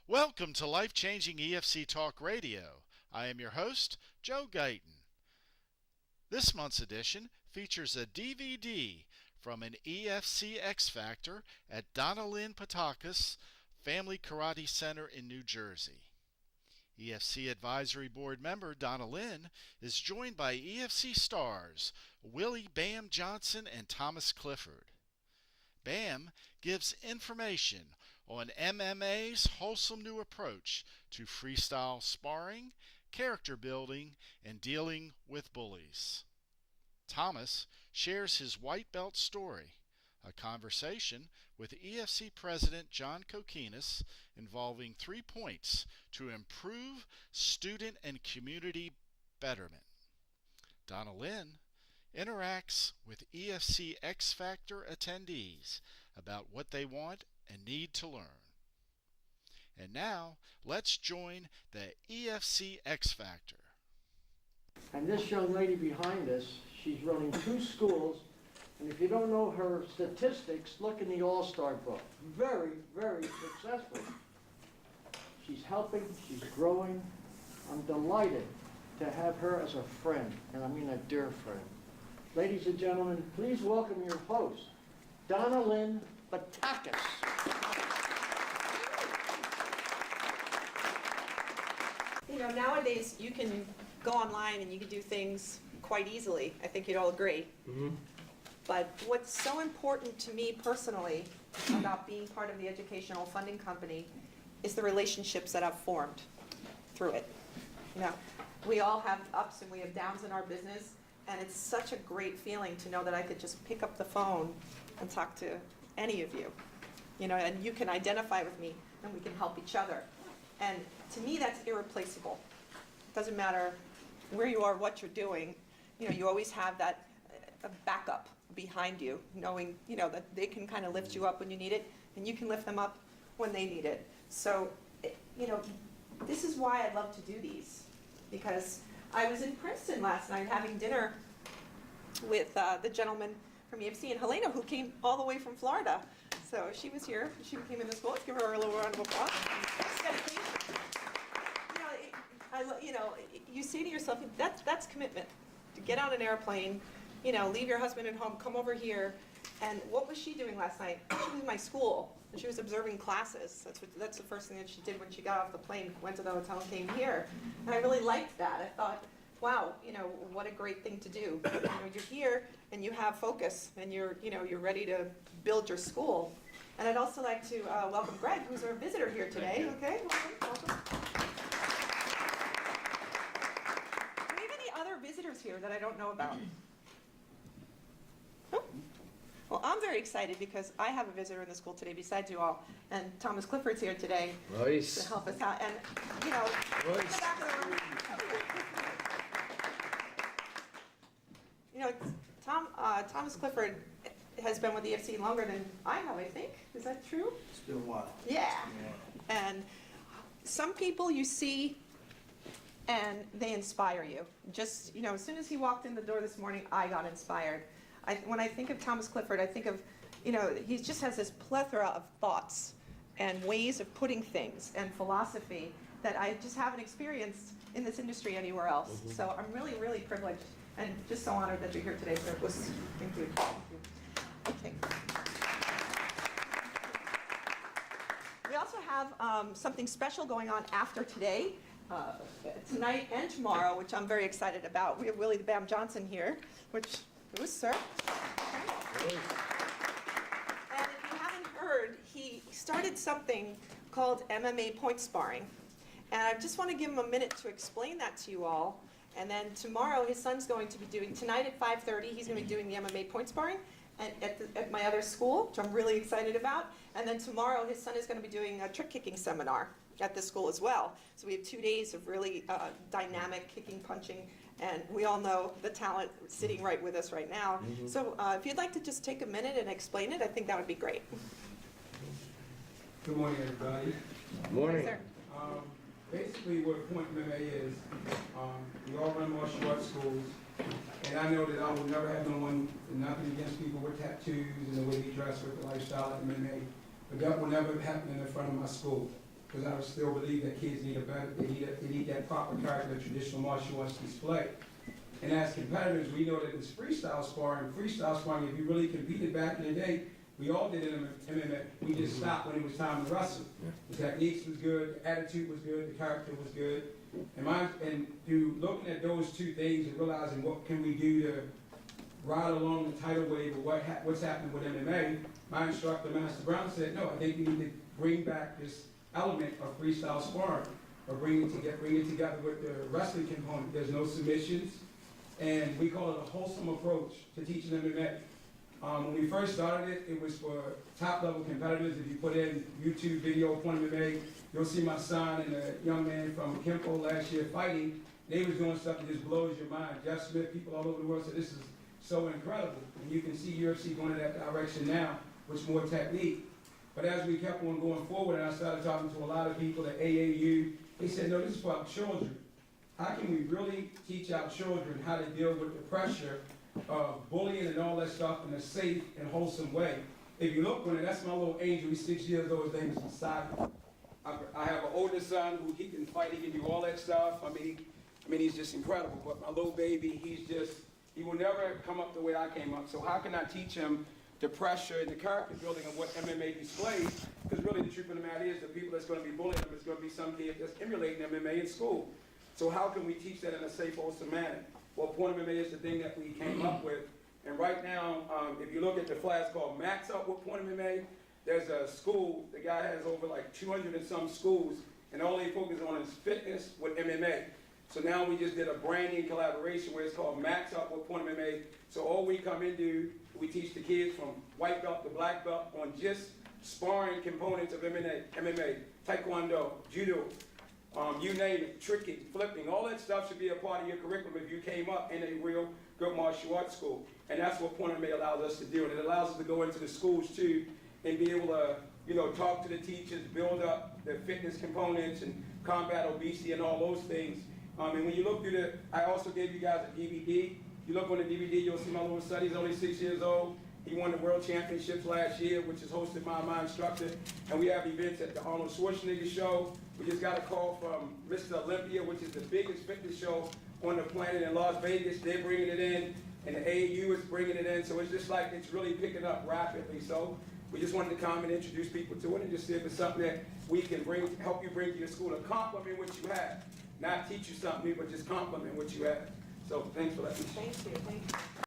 Welcome to Life Changing EFC Talk Radio. I am your host, Joe Guyton. This month's edition features a DVD from an EFC X Factor at Donna Lynn Patakis Family Karate Center in New Jersey. EFC Advisory Board member Donna Lynn is joined by EFC stars Willie Bam Johnson and Thomas Clifford. Bam gives information on MMA's wholesome new approach to freestyle sparring, character building, and dealing with bullies. Thomas shares his white belt story, a conversation with EFC President John Kokinas involving 3 points to improve student and community betterment. Donna Lynn interacts with EFC X Factor attendees about what they want and need to learn. And now, let's join the EFC X Factor. And this young lady behind us, she's running 2 schools, and if you don't know her statistics, look in the All-Star book. Very, very successful. She's helping, she's growing. I'm delighted to have her as a friend, and I mean a dear friend. Ladies and gentlemen, please welcome your host, Donna Lynn Patakis. You know, nowadays you can go online and you can do things quite easily. I think you'd all agree. Mm-hmm. But what's so important to me personally about being part of the Educational Funding Company is the relationships that I've formed through it. You know, we all have ups and we have downs in our business. And it's such a great feeling to know that I could just pick up the phone and talk to any of you, you know, and you can identify with me and we can help each other. And to me, that's irreplaceable. It doesn't matter where you are, what you're doing, you know, you always have that backup behind you, knowing, you know, that they can kind of lift you up when you need it and you can lift them up when they need it. So, you know, this is why I love to do these, because I was in Princeton last night having dinner with the gentleman from EFC and Helena, who came all the way from Florida. So she was here. She came in the school. Let's give her a little round of applause. You know, you say to yourself, that's commitment. To get on an airplane, you know, leave your husband at home, come over here. And what was she doing last night? She was in my school, and she was observing classes. That's the first thing that she did when she got off the plane, went to the hotel and came here. And I really liked that. I thought, wow, you know, what a great thing to do. You know, you're here and you have focus, and you're ready to build your school. And I'd also like to welcome Greg, who's our visitor here today. Okay, welcome. Do we have any other visitors here that I don't know about? Nope. Well, I'm very excited because I have a visitor in the school today besides you all, and Thomas Clifford's here today to help us out. And, you know, in the back of the room. You know, Thomas Clifford has been with EFC longer than I have, I think. Is that true? It's been a while. Yeah. And some people you see and they inspire you. Just, you know, as soon as he walked in the door this morning, I got inspired. When I think of Thomas Clifford, I think of, you know, he just has this plethora of thoughts and ways of putting things and philosophy that I just haven't experienced in this industry anywhere else. Mm-hmm. So I'm really, really privileged and just so honored that you're here today, sir. Thank you. Thank you. Okay. We also have something special going on after today. Tonight and tomorrow, which I'm very excited about. We have Willie Bam Johnson here, which... Who's sir? Okay. And if you haven't heard, he started something called MMA point sparring. And I just want to give him a minute to explain that to you all. And then tomorrow, his son's going to be doing, tonight at 5:30, he's going to be doing the MMA point sparring at my other school, which I'm really excited about. And then tomorrow, his son is going to be doing a trick kicking seminar at this school as well. So we have 2 days of really dynamic kicking, punching, and we all know the talent sitting right with us right now. Mm-hmm. So if you'd like to just take a minute and explain it, I think that would be great. Good morning, everybody. Good morning. Yes, sir. Basically, what Point MMA is, we all run martial arts schools, and I know that I will never have nothing against people with tattoos and the way they dress with the lifestyle of MMA, but that will never happen in the front of my school. because I still believe that kids need they need that proper character of traditional martial arts display. And as competitors, we know that it's freestyle sparring, if you really competed back in the day, we all did MMA. We just stopped when it was time to wrestle. The techniques was good, the attitude was good, the character was good. And through looking at those two things and realizing what can we do to ride along the tidal wave of what's happening with MMA, my instructor, Master Brown, said, no, I think we need to bring back this element of freestyle sparring, or bring it together with the wrestling component. There's no submissions, and we call it a wholesome approach to teaching MMA. When we first started it, it was for top-level competitors. If you put in YouTube video Point MMA, you'll see my son and a young man from Kempo last year fighting. They was doing stuff that just blows your mind. Jeff Smith, people all over the world said, this is so incredible. And you can see UFC going in that direction now, with more technique. But as we kept on going forward, and I started talking to a lot of people at AAU, they said, no, this is for our children. How can we really teach our children how to deal with the pressure of bullying and all that stuff in a safe and wholesome way? If you look on it, that's my little angel. He's 6 years old. His name is Masai. I have an older son who he can fight. He can do all that stuff. I mean, he's just incredible. But my little baby, he will never come up the way I came up. So how can I teach him the pressure and the character building of what MMA displays? Because really the truth of the matter is the people that's going to be bullying them is going to be some kid that's emulating MMA in school. So how can we teach that in a safe, wholesome manner? Well, Point MMA is the thing that we came up with. And right now, if you look at the flags called Max Up with Point MMA, there's a school, the guy has over like 200 and some schools, and all they focus on is fitness with MMA. So now we just did a branding collaboration where it's called Max Up with Point MMA. So all we come in do, we teach the kids from white belt to black belt on just sparring components of MMA, Taekwondo, Judo, you name it, tricking, flipping, all that stuff should be a part of your curriculum if you came up in a real good martial arts school. And that's what Point MMA allows us to do. And it allows us to go into the schools too and be able to, talk to the teachers, build up the fitness components and combat obesity and all those things. And when you look through I also gave you guys a DVD. You look on the DVD, you'll see my little son. He's only 6 years old. He won the World Championships last year, which is hosted by my instructor. And we have events at the Arnold Schwarzenegger Show. We just got a call from Mr. Olympia, which is the biggest fitness show on the planet in Las Vegas. They're bringing it in, and the AAU is bringing it in. So it's just like it's really picking up rapidly. So we just wanted to come and introduce people to it and just see if it's something that we can help you bring to your school to complement what you have. Not teach you something, but just complement what you have. So thanks for letting me. Thank you.